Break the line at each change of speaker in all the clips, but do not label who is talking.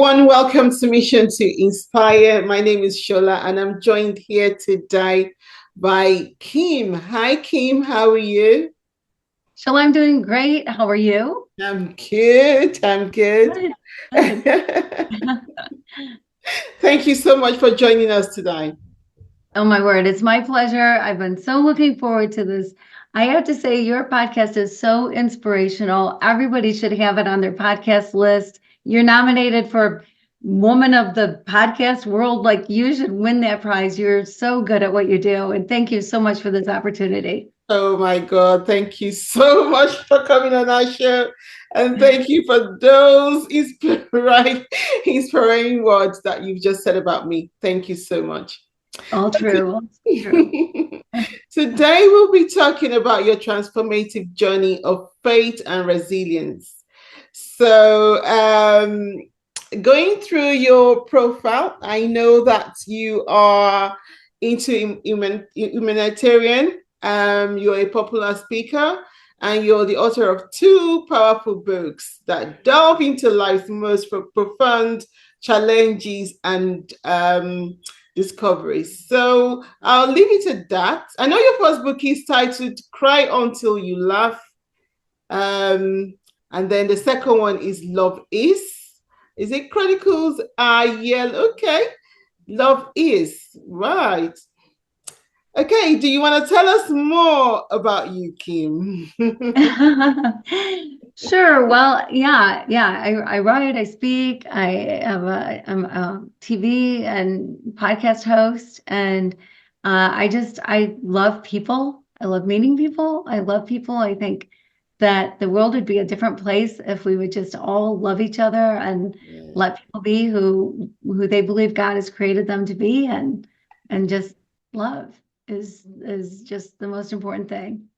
everyone. Welcome to Mission to Inspire. My name is Shola, and I'm joined here today by Kim. Hi, Kim. How are you?
Shola, I'm doing great. How are you?
I'm good. I'm good.
Good, good.
Thank you so much for joining us today.
Oh my word, it's my pleasure. I've been so looking forward to this. I have to say, your podcast is so inspirational. Everybody should have it on their podcast list. You're nominated for Woman of the Podcast World. Like, you should win that prize. You're so good at what you do. And thank you so much for this opportunity.
Oh my God. Thank you so much for coming on our show. And thank you for those inspiring words that you've just said about me. Thank you so much.
All true. All true.
Today, we'll be talking about your transformative journey of faith and resilience. So, going through your profile, I know that you are into humanitarian. You're a popular speaker, and you're the author of two powerful books that delve into life's most profound challenges and discoveries. So I'll leave it at that. I know your first book is titled Cry Until You Laugh. And then the second one is Love Is. Is it Chronicles Are Yellow? Okay. Love Is. Right. Okay. Do you want to tell us more about you, Kim?
Sure. Well, yeah. I write, I speak, I'm a TV and podcast host, and I love people. I love meeting people. I love people. I think that the world would be a different place if we would just all love each other and
Yeah,
let people be who they believe God has created them to be, and just love is just the most important thing.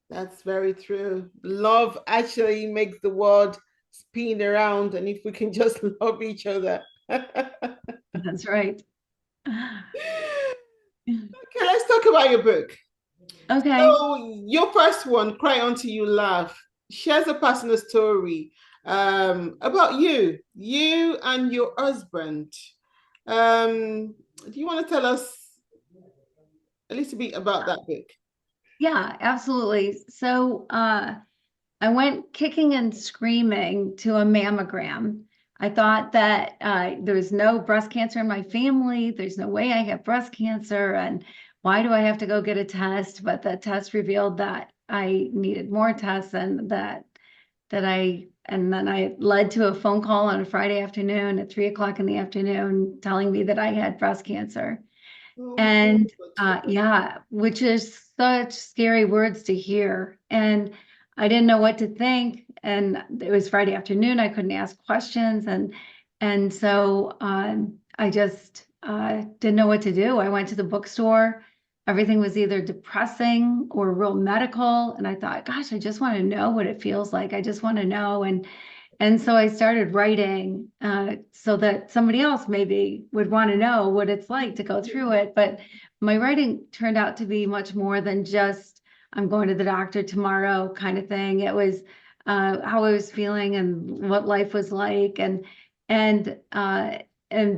that's very true. Love actually makes the world spin around, and if we can just love each other.
That's right.
Okay, let's talk about your book.
Okay.
So, your first one, Cry Until You Laugh, shares a personal story about you and your husband. Do you want to tell us a little bit about that book?
Yeah, absolutely. So I went kicking and screaming to a mammogram. I thought that there was no breast cancer in my family. There's no way I have breast cancer. And why do I have to go get a test? But the test revealed that I needed more tests, and and then I led to a phone call on a Friday afternoon at 3 o'clock in the afternoon telling me that I had breast cancer.
Oh my
And
God.
yeah, which is such scary words to hear. And I didn't know what to think. And it was Friday afternoon. I couldn't ask questions. And so I just didn't know what to do. I went to the bookstore. Everything was either depressing or real medical. And I thought, gosh, I just want to know what it feels like. I just want to know. And so I started writing so that somebody else maybe would want to know what it's like to go through it. But my writing turned out to be much more than just I'm going to the doctor tomorrow kind of thing. It was how I was feeling and what life was like. And and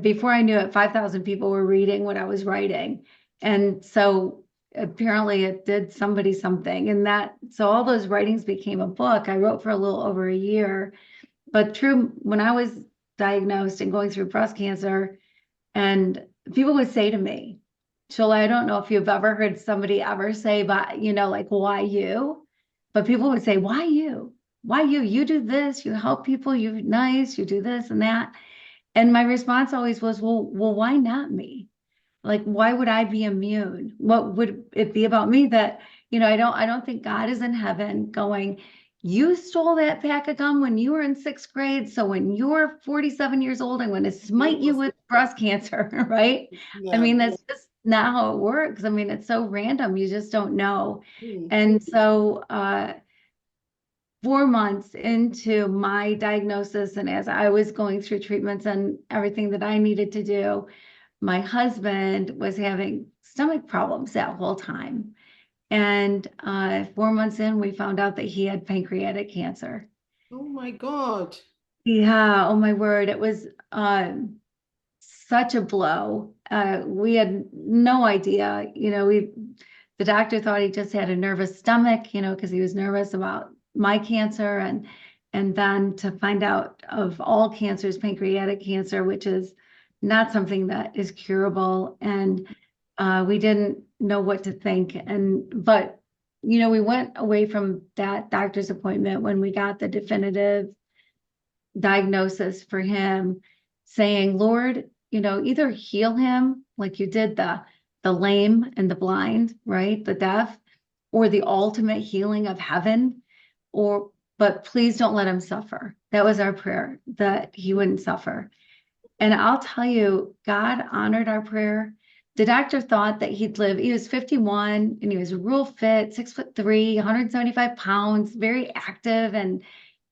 before I knew it, 5,000 people were reading what I was writing. And so apparently it did somebody something. And that, so all those writings became a book. I wrote for a little over a year, but true, when I was diagnosed and going through breast cancer, and people would say to me, Shola, I don't know if you've ever heard somebody ever say, but like, why you? But people would say, why you? Why you? You do this, you help people, you're nice, you do this and that. And my response always was, well, why not me? Like, why would I be immune? What would it be about me that, I don't think God is in heaven going, you stole that pack of gum when you were in sixth grade. So when you're 47 years old, I'm going to smite you with breast cancer, right? I
Yeah.
mean, that's just not how it works. I mean, it's so random. You just don't know.
Hmm.
And so, 4 months into my diagnosis, and as I was going through treatments and everything that I needed to do, my husband was having stomach problems that whole time. And 4 months in, we found out that he had pancreatic cancer.
Oh my God.
Yeah, oh my word. It was such a blow. We had no idea, the doctor thought he just had a nervous stomach, because he was nervous about my cancer, and then to find out of all cancers, pancreatic cancer, which is not something that is curable. And we didn't know what to think. But we went away from that doctor's appointment when we got the definitive diagnosis for him, saying, Lord, either heal him like you did the lame and the blind, right? The deaf, or the ultimate healing of heaven, but please don't let him suffer. That was our prayer, that he wouldn't suffer. And I'll tell you, God honored our prayer. The doctor thought that he'd live. He was 51 and he was real fit, 6'3", 175 pounds, very active, and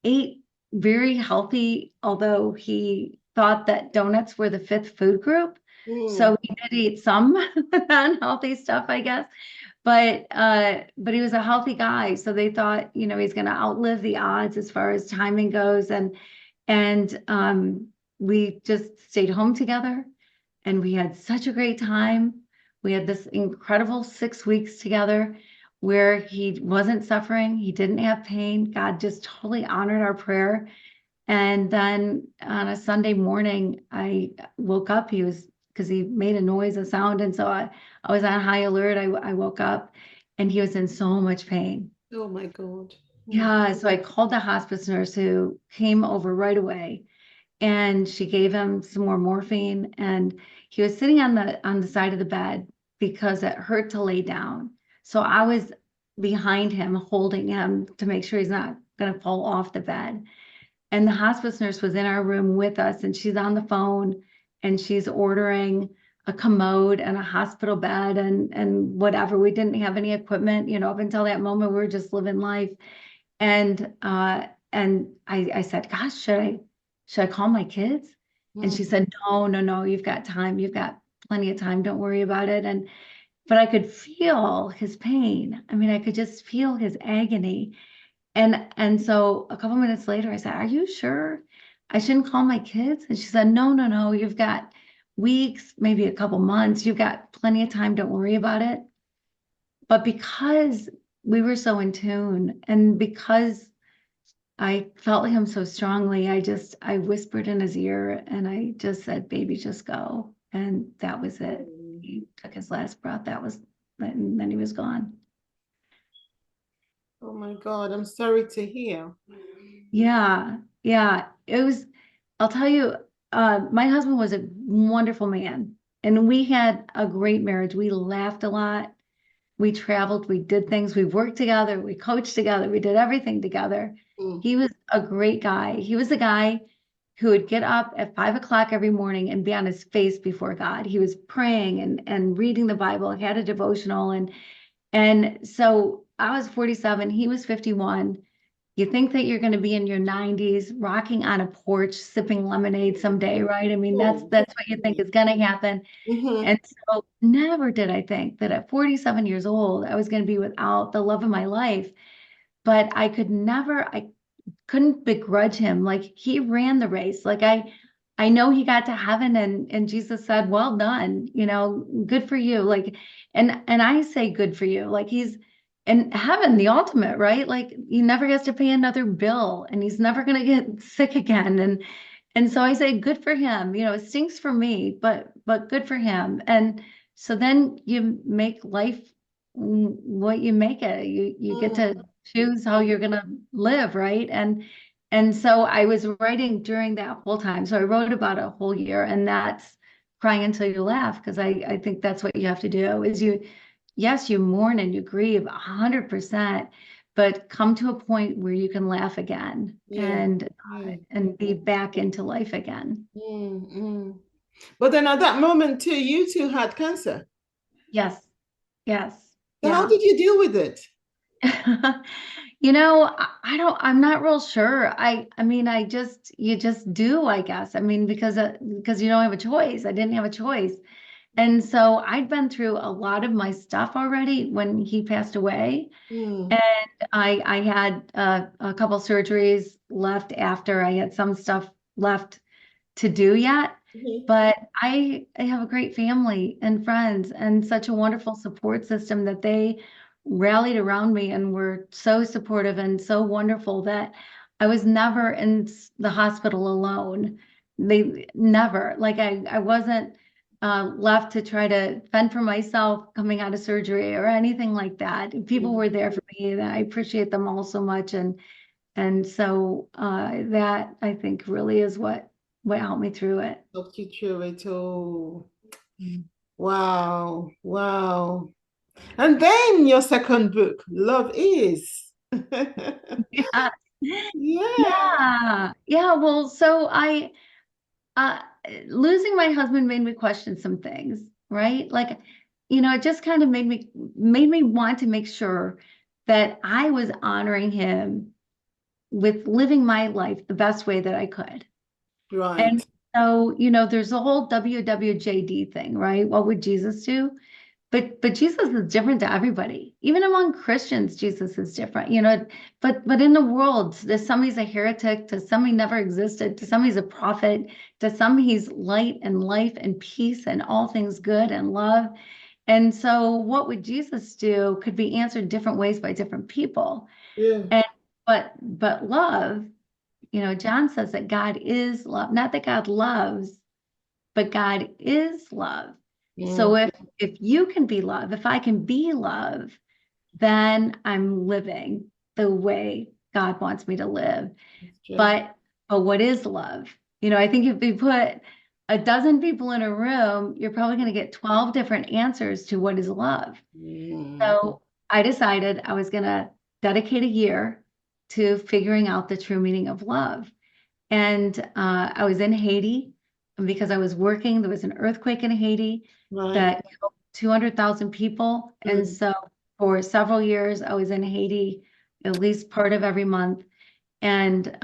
ate very healthy, although he thought that donuts were the fifth food group.
Mm.
So he did eat some unhealthy stuff, I guess. But he was a healthy guy. So they thought, he's going to outlive the odds as far as timing goes. And we just stayed home together and we had such a great time. We had this incredible 6 weeks together where he wasn't suffering. He didn't have pain. God just totally honored our prayer. And then on a Sunday morning, I woke up. Because he made a noise, a sound. And so I was on high alert. I woke up and he was in so much pain.
Oh my God. Mm.
Yeah. So I called the hospice nurse who came over right away, and she gave him some more morphine, and he was sitting on the side of the bed because it hurt to lay down. So I was behind him holding him to make sure he's not going to fall off the bed. And the hospice nurse was in our room with us, and she's on the phone and she's ordering a commode and a hospital bed and whatever. We didn't have any equipment, up until that moment. We were just living life. And I said, gosh, should I call my kids? And
Mm.
she said, no, no, no, you've got time. You've got plenty of time. Don't worry about it. But I could feel his pain. I mean, I could just feel his agony. And so a couple minutes later, I said, are you sure I shouldn't call my kids? And she said, no, no, no, you've got weeks, maybe a couple months. You've got plenty of time. Don't worry about it. But because we were so in tune, and because I felt him so strongly, I whispered in his ear and I just said, baby, just go. And that was it. He took his last breath. And then he was gone.
Oh my God. I'm sorry to hear.
Yeah. Yeah. I'll tell you, my husband was a wonderful man and we had a great marriage. We laughed a lot. We traveled, we did things, we worked together, we coached together, we did everything together.
Mm.
He was a great guy. He was the guy who would get up at 5 o'clock every morning and be on his face before God. He was praying and reading the Bible, had a devotional. And so I was 47, he was 51. You think that you're going to be in your 90s, rocking on a porch, sipping lemonade someday, right? I mean, that's
Mm.
that's what you think is going to happen.
Mm-hmm.
And so never did I think that at 47 years old, I was going to be without the love of my life. But I couldn't begrudge him. Like he ran the race. Like I know he got to heaven and Jesus said, well done, good for you. Like, and I say good for you. Like he's in heaven, the ultimate, right? Like he never has to pay another bill and he's never going to get sick again. And so I say, good for him. It stinks for me, but good for him. And so then you make life what you make it. You get to choose how you're gonna live, right? And so I was writing during that whole time. So I wrote about a whole year, and that's crying until you laugh, because I think that's what you have to do is yes, you mourn and you grieve 100%, but come to a point where you can laugh again
Yeah.
and be back into life again.
Mm. But then at that moment too, you two had cancer.
Yes, yes,
So how
yeah.
did you deal with it?
I'm not real sure. I mean, you just do, I guess. I mean, because you don't have a choice. I didn't have a choice. And so I'd been through a lot of my stuff already when he passed away.
Mm.
And I had a couple surgeries left after. I had some stuff left to do yet.
Mhm.
But I have a great family and friends and such a wonderful support system that they rallied around me and were so supportive and so wonderful that I was never in the hospital alone. They never, like I wasn't left to try to fend for myself coming out of surgery or anything like that. People
Mhm.
were there for me, and I appreciate them all so much. And so that I think really is what helped me through it.
Helped you through it all. Wow, wow. And then your second book, Love Is.
Yeah.
Yeah,
Yeah. Yeah. Well, so uh, losing my husband made me question some things, right? Like, it just kind of made me want to make sure that I was honoring him with living my life the best way that I could. And
right.
so, there's the whole WWJD thing, right? What would Jesus do? But Jesus is different to everybody. Even among Christians, Jesus is different, but in the world, to some he's a heretic, to some he never existed, to some he's a prophet, to some he's light and life and peace and all things good and love. And so what would Jesus do could be answered different ways by different people.
Yeah.
And but love, John says that God is love, not that God loves, but God is love. So
Mm,
if you can be love, if I can be love, then I'm living the way God wants me to live.
that's true.
But what is love? I think if we put a dozen people in a room, you're probably going to get 12 different answers to what is love.
Mm,
So I decided I was going to dedicate a year to figuring out the true meaning of love. And I was in Haiti because I was working. There was an earthquake in Haiti
right.
that killed 200,000 people. And
Mm,
so for several years, I was in Haiti at least part of every month and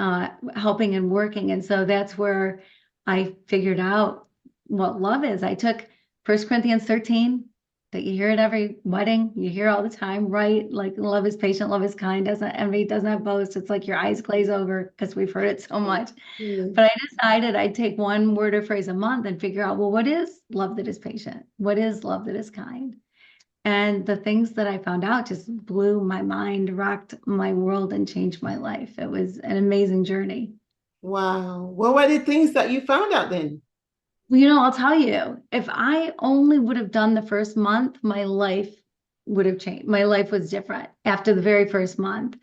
helping and working. And so that's where I figured out what love is. I took 1 Corinthians 13, that you hear at every wedding, you hear all the time, right? Like love is patient, love is kind, doesn't envy, does not boast. It's like your eyes glaze over because we've heard it so much.
mm.
But I decided I'd take one word or phrase a month and figure out, well, what is love that is patient? What is love that is kind? And the things that I found out just blew my mind, rocked my world, and changed my life. It was an amazing journey.
Wow. What were the things that you found out then?
Well, I'll tell you, if I only would have done the first month, my life would have changed. My life was different after the very first month.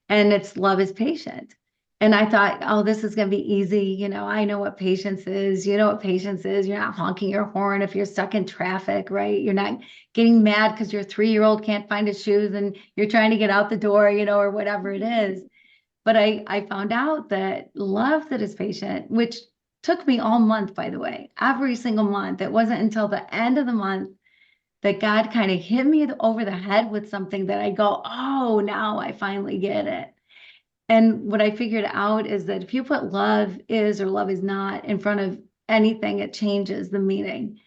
And it's love is patient. And I thought, oh, this is going to be easy. I know what patience is. You know what patience is. You're not honking your horn if you're stuck in traffic, right? You're not getting mad because your 3-year-old can't find his shoes and you're trying to get out the door, or whatever it is. But I found out that love that is patient, which took me all month, by the way, every single month. It wasn't until the end of the month that God kind of hit me over the head with something that I go, oh, now I finally get it. And what I figured out is that if you put love is or love is not in front of anything, it changes the meaning.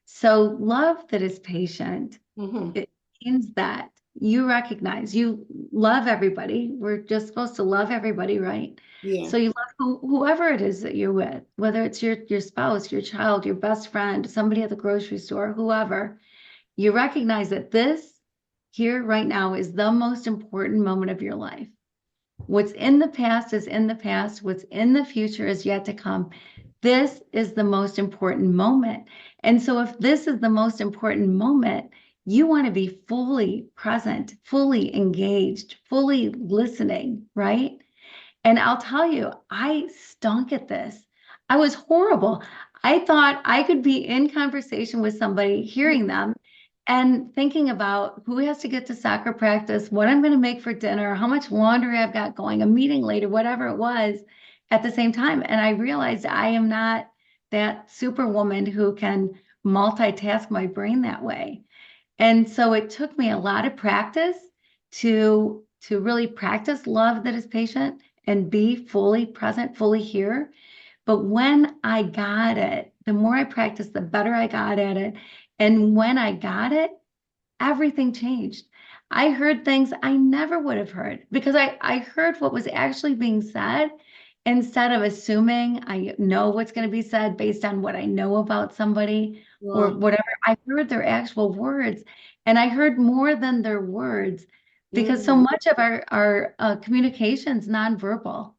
So love that is patient,
Hmm.
it means that you recognize you love everybody. We're just supposed to love everybody, right?
Yeah.
So you love whoever it is that you're with, whether it's your spouse, your child, your best friend, somebody at the grocery store, whoever. You recognize that this here right now is the most important moment of your life. What's in the past is in the past. What's in the future is yet to come. This is the most important moment. And so, if this is the most important moment, you want to be fully present, fully engaged, fully listening, right? And I'll tell you, I stunk at this. I was horrible. I thought I could be in conversation with somebody, hearing them, and thinking about who has to get to soccer practice, what I'm going to make for dinner, how much laundry I've got going, a meeting later, whatever it was at the same time. And I realized I am not that superwoman who can multitask my brain that way. And so it took me a lot of practice to really practice love that is patient and be fully present, fully here. But when I got it, the more I practiced, the better I got at it. And when I got it, everything changed. I heard things I never would have heard because I heard what was actually being said. instead of assuming I know what's going to be said based on what I know about somebody or
Wow.
whatever, I heard their actual words, and I heard more than their words because so
Mm,
much of our communication's nonverbal.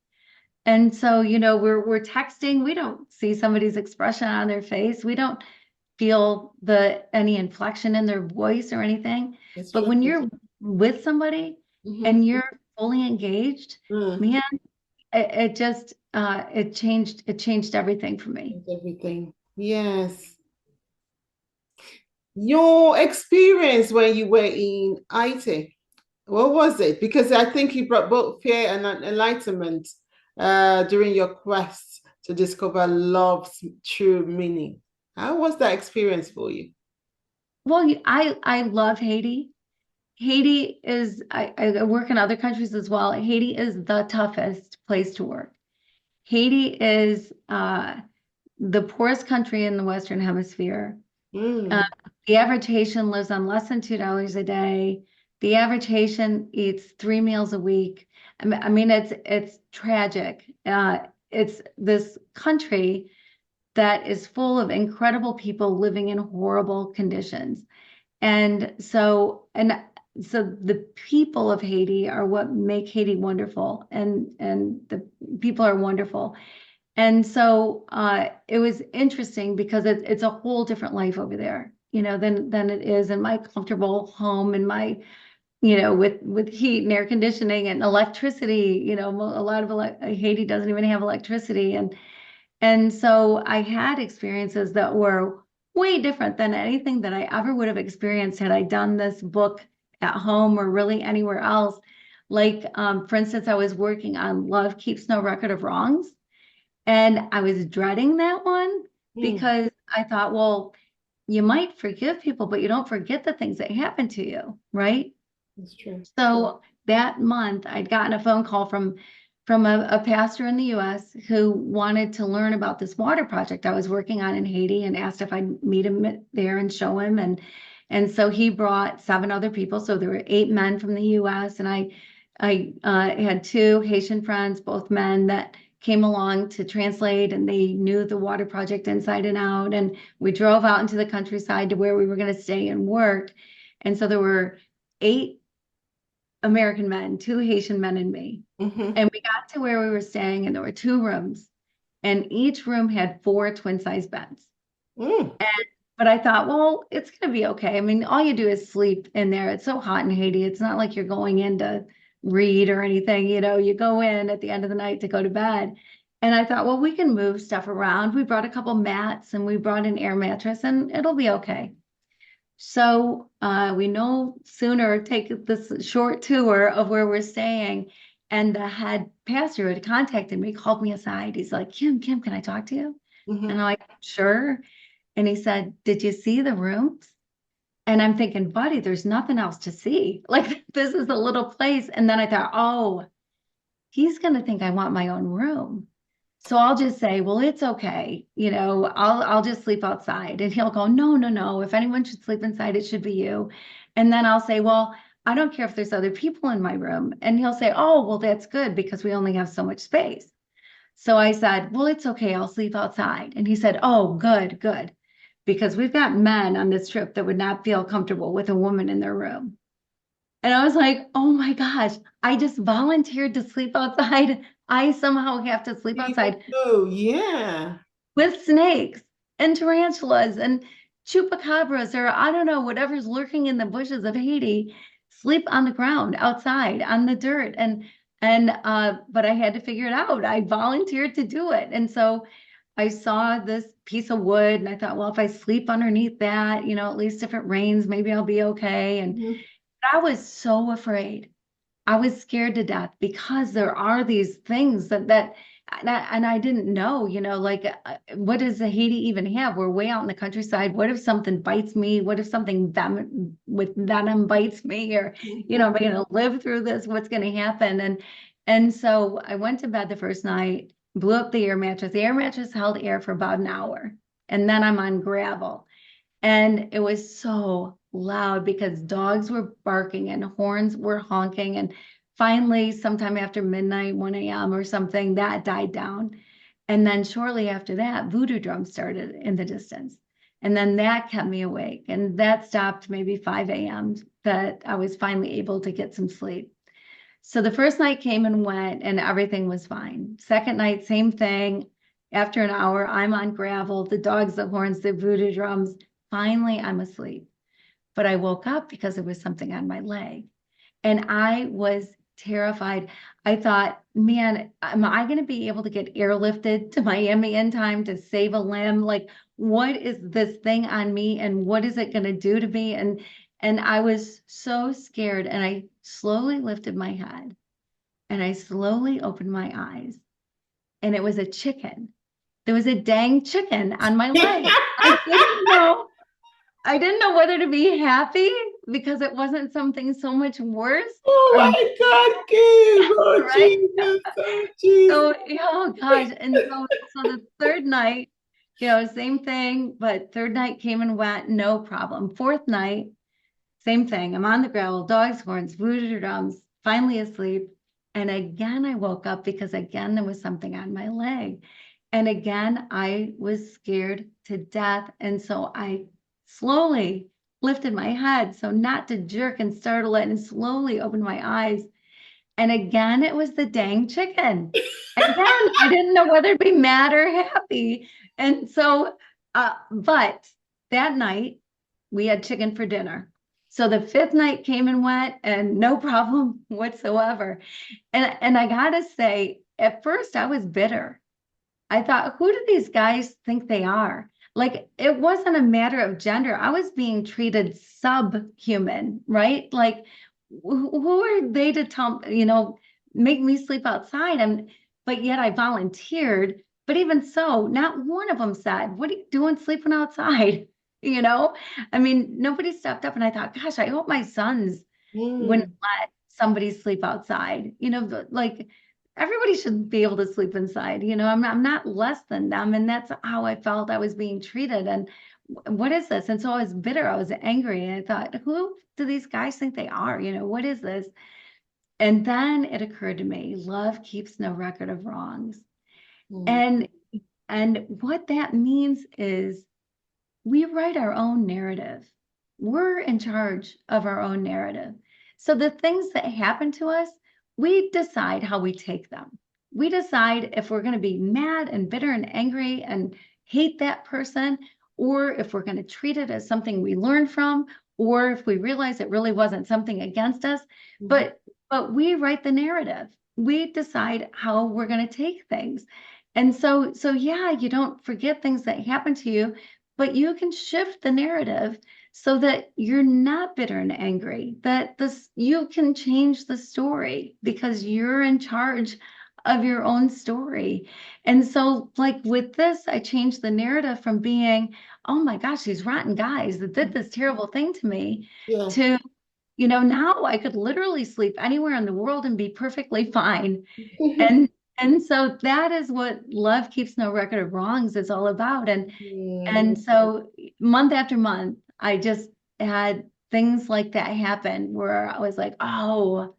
And so, we're texting, we don't see somebody's expression on their face. We don't feel any inflection in their voice or anything.
that's
But
true.
when you're with somebody
Mm-hmm.
and you're fully engaged,
Mm,
man, it just it changed everything for me.
that's everything. Yes. Your experience when you were in IT, what was it? Because I think you brought both fear and enlightenment during your quest to discover love's true meaning. How was that experience for you?
Well, I love Haiti. Haiti is I work in other countries as well. Haiti is the toughest place to work. Haiti is the poorest country in the Western Hemisphere. Uh,
Mm,
the average Haitian lives on less than $2 a day. The average Haitian eats 3 meals a week. I mean, it's tragic. It's this country that is full of incredible people living in horrible conditions. And so the people of Haiti are what make Haiti wonderful, and the people are wonderful. And so it was interesting because it's a whole different life over there, than it is in my comfortable home and my, with heat and air conditioning and electricity. A lot of Haiti doesn't even have electricity, and so I had experiences that were way different than anything that I ever would have experienced had I done this book at home or really anywhere else. Like, for instance, I was working on Love Keeps No Record of Wrongs, and I was dreading that one
mm,
because I thought, well, you might forgive people, but you don't forget the things that happened to you, right?
that's true.
So that month, I'd gotten a phone call from a pastor in the U.S. who wanted to learn about this water project I was working on in Haiti and asked if I'd meet him there and show him. And so he brought 7 other people. So there were 8 men from the U.S. and I had 2 Haitian friends, both men that came along to translate, and they knew the water project inside and out. And we drove out into the countryside to where we were going to stay and work. And so there were 8 American men, 2 Haitian men, and me.
Mm-hmm.
And we got to where we were staying, and there were 2 rooms, and each room had 4 twin-size beds.
Mm,
And but I thought, well, it's gonna be okay. I mean, all you do is sleep in there. It's so hot in Haiti. It's not like you're going in to read or anything. You go in at the end of the night to go to bed. And I thought, well, we can move stuff around. We brought a couple mats and we brought an air mattress, and it'll be okay. So we no sooner take this short tour of where we're staying, and the head pastor had contacted me, called me aside. He's like, Kim, can I talk to you? And
mm-hmm.
I'm like, sure. And he said, did you see the rooms? And I'm thinking, buddy, there's nothing else to see. Like, this is a little place. And then I thought, oh, he's going to think I want my own room. So I'll just say, well, it's okay. I'll just sleep outside. And he'll go, no, no, no. If anyone should sleep inside, it should be you. And then I'll say, well, I don't care if there's other people in my room. And he'll say, oh, well, that's good because we only have so much space. So I said, well, it's okay. I'll sleep outside. And he said, oh, good, good. Because we've got men on this trip that would not feel comfortable with a woman in their room. And I was like, oh my gosh, I just volunteered to sleep outside. I somehow have to sleep
Even
outside
though, yeah.
with snakes and tarantulas and chupacabras, or I don't know, whatever's lurking in the bushes of Haiti, sleep on the ground outside on the dirt. But I had to figure it out. I volunteered to do it. And so I saw this piece of wood and I thought, well, if I sleep underneath that, at least if it rains, maybe I'll be okay. And
Mm-hmm.
I was so afraid. I was scared to death because there are these things and I didn't know, like, what does the Haiti even have? We're way out in the countryside. What if something bites me? What if something with venom bites me? Or, am I going to live through this? What's going to happen? And so I went to bed the first night, blew up the air mattress. The air mattress held air for about an hour, and then I'm on gravel. And it was so loud because dogs were barking and horns were honking and finally, sometime after midnight, 1 a.m. or something, that died down. And then shortly after that, voodoo drums started in the distance. And then that kept me awake. And that stopped maybe 5 a.m. that I was finally able to get some sleep. So the first night came and went and everything was fine. Second night, same thing. After an hour, I'm on gravel, the dogs, the horns, the voodoo drums. Finally, I'm asleep. But I woke up because there was something on my leg. And I was terrified. I thought, man, am I going to be able to get airlifted to Miami in time to save a limb? Like, what is this thing on me and what is it going to do to me? And I was so scared. And I slowly lifted my head and I slowly opened my eyes. And it was a chicken. There was a dang chicken on my leg. I didn't know. I didn't know whether to be happy because it wasn't something so much worse
Oh
or
my God, Kim. Oh
right.
Jesus. Oh Jesus.
So, oh gosh. And so the third night, same thing, but third night came and went, no problem. Fourth night, same thing. I'm on the gravel, dogs, horns, voodoo drums, finally asleep. And again, I woke up because again, there was something on my leg. And again, I was scared to death. And so I slowly lifted my head so not to jerk and startle it and slowly opened my eyes. And again, it was the dang chicken. Again, I didn't know whether to be mad or happy. And so, but that night we had chicken for dinner. So the fifth night came and went and no problem whatsoever. And I gotta say, at first I was bitter. I thought, who do these guys think they are? Like, it wasn't a matter of gender. I was being treated subhuman, right? Like, who are they to tell, make me sleep outside? But yet I volunteered. But even so, not one of them said, what are you doing sleeping outside? You know, I mean, nobody stepped up. And I thought, gosh, I hope my sons wouldn't
Mm,
let somebody sleep outside. Like everybody should be able to sleep inside. I'm not less than them. And that's how I felt I was being treated. And what is this? And so I was bitter. I was angry. And I thought, who do these guys think they are? What is this? And then it occurred to me, love keeps no record of wrongs.
mm,
And and what that means is we write our own narrative. We're in charge of our own narrative. So the things that happen to us, we decide how we take them. We decide if we're going to be mad and bitter and angry and hate that person, or if we're going to treat it as something we learn from, or if we realize it really wasn't something against us.
mhm,
But we write the narrative. We decide how we're going to take things. And so yeah, you don't forget things that happen to you, but you can shift the narrative so that you're not bitter and angry, that you can change the story because you're in charge of your own story. And so like with this, I changed the narrative from being, oh my gosh, these rotten guys that did this terrible thing to me,
yeah.
to now I could literally sleep anywhere in the world and be perfectly fine. And and so that is what love keeps no record of wrongs is all about. And
Mm,
so month after month, I just had things like that happen where I was like, oh,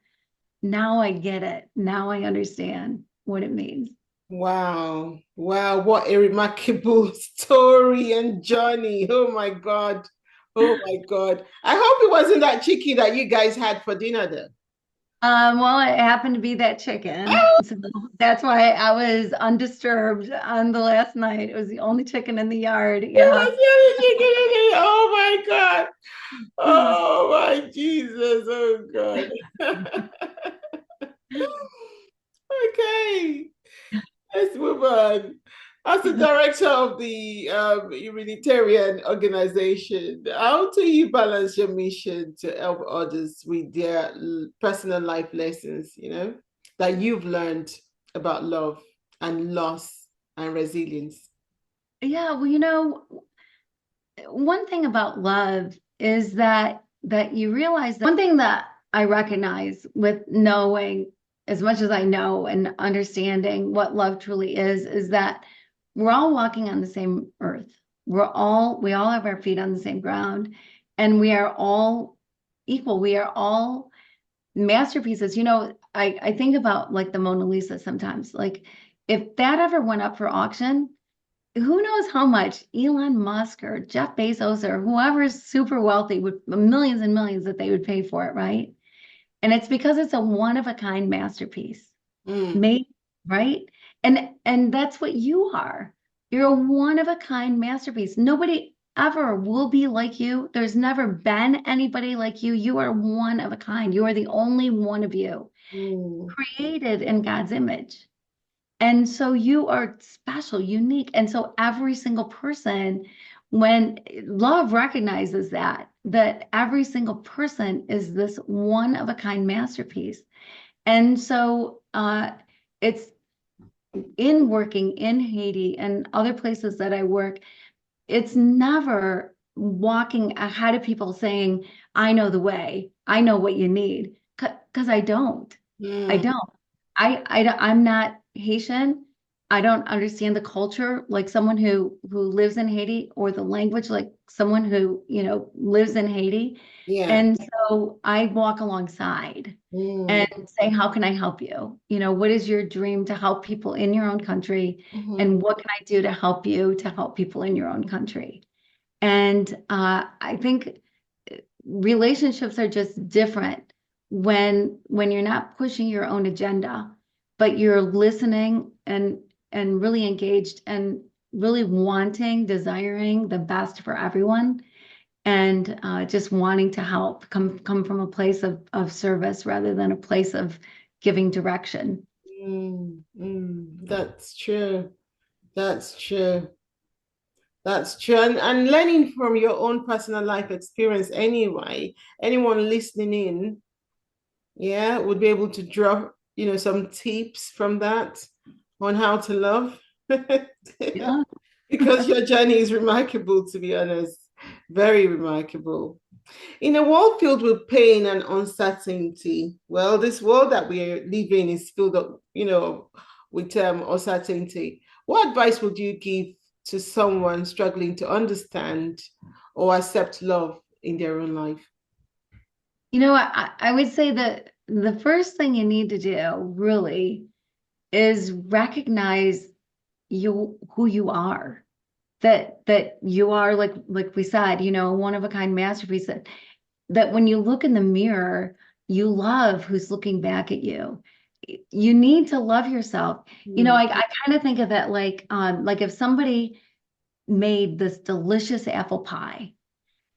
now I get it. Now I understand what it means.
wow. Wow. What a remarkable story and journey. Oh my God. Oh my God. I hope it wasn't that chicken that you guys had for dinner though.
Well, it happened to be that chicken.
Oh,
So that's why I was undisturbed on the last night. It was the only chicken in the yard.
it
Yeah.
was the other chicken in it. Oh my God. Oh my Jesus. Oh God. Okay. Let's move on. As the director of the humanitarian organization, how do you balance your mission to help others with their personal life lessons, that you've learned about love and loss and resilience?
Yeah, well, one thing about love is that you realize that one thing that I recognize with knowing as much as I know and understanding what love truly is that we're all walking on the same earth. We all have our feet on the same ground and we are all equal. We are all masterpieces. I think about like the Mona Lisa sometimes. Like if that ever went up for auction, who knows how much Elon Musk or Jeff Bezos or whoever is super wealthy would millions and millions that they would pay for it, right? And it's because it's a one of a kind masterpiece
Mm,
made, right? And that's what you are. You're a one of a kind masterpiece. Nobody ever will be like you. There's never been anybody like you. You are one of a kind. You are the only one of you
mm,
created in God's image. And so you are special, unique. And so every single person, when love recognizes that every single person is this one of a kind masterpiece. And so it's in working in Haiti and other places that I work, it's never walking ahead of people saying, I know the way, I know what you need, because I don't. I
mm.
don't. I'm not Haitian. I don't understand the culture like someone who lives in Haiti or the language like someone who, lives in Haiti.
Yeah.
And so I walk alongside
Mm,
and say, how can I help you? What is your dream to help people in your own country?
mhm,
And what can I do to help you to help people in your own country? And I think relationships are just different when you're not pushing your own agenda, but you're listening and really engaged and really wanting, desiring the best for everyone, and just wanting to help come from a place of service rather than a place of giving direction.
That's true. That's true. That's true. And learning from your own personal life experience anyway, anyone listening in, yeah, would be able to draw, some tips from that on how to love.
Yeah.
Because your journey is remarkable, to be honest. Very remarkable. In a world filled with pain and uncertainty, well, this world that we live in is filled up, with uncertainty. What advice would you give to someone struggling to understand or accept love in their own life?
I would say that the first thing you need to do really is recognize you who you are. That you are like we said, a one of a kind masterpiece that when you look in the mirror, you love who's looking back at you. You need to love yourself.
Mm,
I kind of think of it like if somebody made this delicious apple pie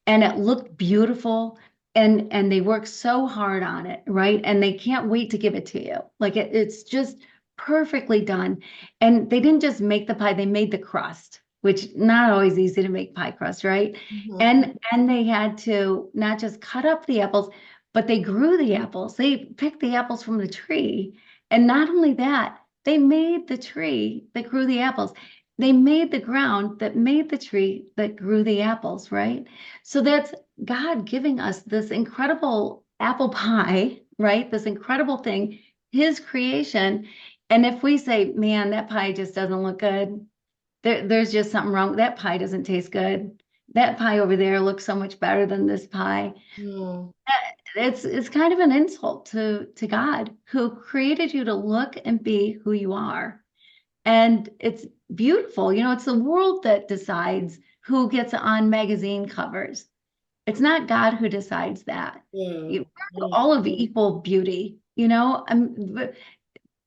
and it looked beautiful and they worked so hard on it, right? And they can't wait to give it to you. Like it's just perfectly done. And they didn't just make the pie, they made the crust, which not always easy to make pie crust, right?
mhm,
And they had to not just cut up the apples, but they grew the apples. They picked the apples from the tree. And not only that, they made the tree that grew the apples. They made the ground that made the tree that grew the apples, right? So that's God giving us this incredible apple pie, right? This incredible thing, his creation. And if we say, man, that pie just doesn't look good, there's just something wrong. That pie doesn't taste good. That pie over there looks so much better than this pie.
mm,
It's kind of an insult to God who created you to look and be who you are. And it's beautiful. It's the world that decides who gets on magazine covers. It's not God who decides that.
mm,
We're
mm,
all of equal beauty, the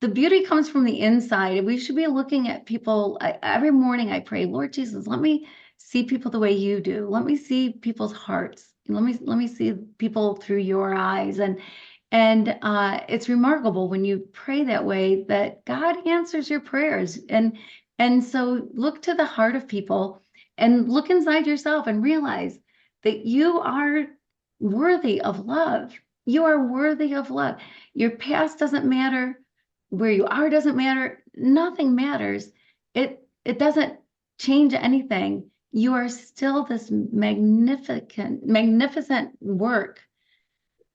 beauty comes from the inside. We should be looking at people. Every morning I pray, Lord Jesus, let me see people the way you do. Let me see people's hearts. Let me see people through your eyes. And it's remarkable when you pray that way that God answers your prayers. And so look to the heart of people and look inside yourself and realize that you are worthy of love. You are worthy of love. Your past doesn't matter. Where you are doesn't matter. Nothing matters. It doesn't change anything. You are still this magnificent work,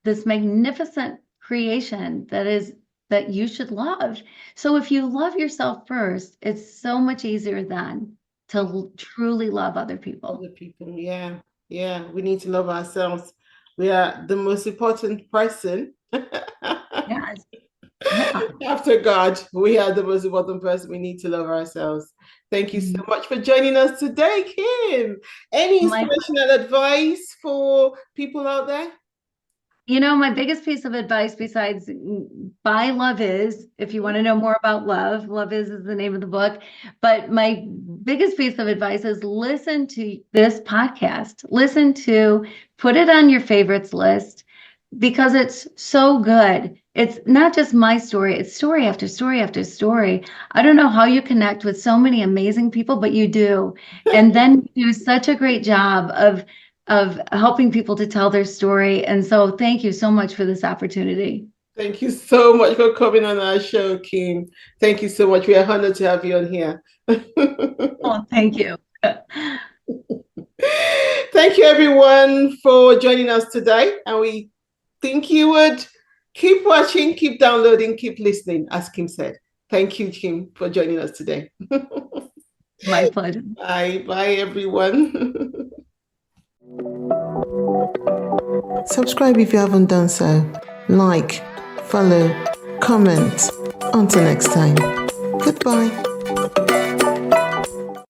this magnificent creation that you should love. So if you love yourself first, it's so much easier then to
mm.
truly love other people.
Other people, yeah, yeah. We need to love ourselves. We are the most important person.
Yes. Yeah.
After God, we are the most important person. We need to love ourselves. Thank you so
Mm.
much for joining us today, Kim. Any
My
inspirational advice for people out there?
My biggest piece of advice besides buy Love Is, if you want to know more about love, Love is the name of the book. But my biggest piece of advice is listen to this podcast. Put it on your favorites list because it's so good. It's not just my story, it's story after story after story. I don't know how you connect with so many amazing people, but you do. And then you do such a great job of helping people to tell their story. And so thank you so much for this opportunity.
Thank you so much for coming on our show, Kim. Thank you so much. We are honored to have you on here.
Oh, thank you.
Thank you, everyone, for joining us today. And we think you would keep watching, keep downloading, keep listening, as Kim said. Thank you, Kim, for joining us today.
My pleasure.
Bye. Bye, everyone. Subscribe if you haven't done so. Like, follow, comment. Until next time. Goodbye.